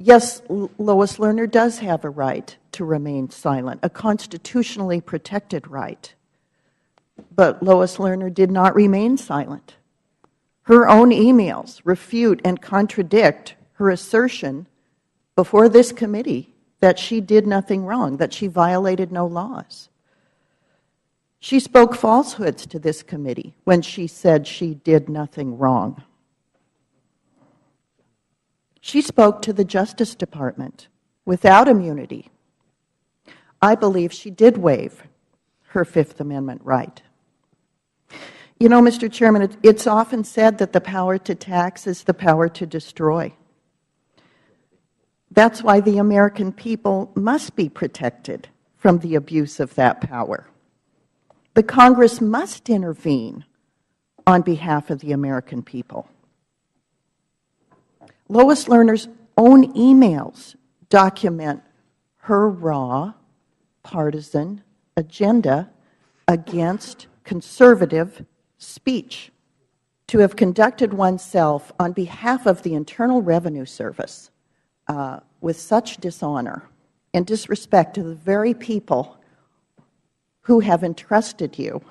Yes, Lois Lerner does have a right to remain silent, a constitutionally protected right. But Lois Lerner did not remain silent. Her own emails refute and contradict her assertion before this committee that she did nothing wrong, that she violated no laws. She spoke falsehoods to this committee when she said she did nothing wrong. She spoke to the Justice Department without immunity. I believe she did waive her Fifth Amendment right. You know, Mr. Chairman, it's often said that the power to tax is the power to destroy. That's why the American people must be protected from the abuse of that power. The Congress must intervene on behalf of the American people. Lois Lerner's own emails document her raw, partisan agenda against conservative speech. To have conducted oneself on behalf of the Internal Revenue Service with such dishonor and disrespect to the very people who have entrusted you,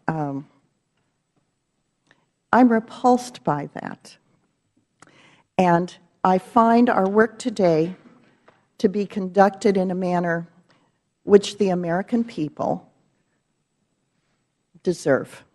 I'm repulsed by that. And I find our work today to be conducted in a manner which the American people deserve.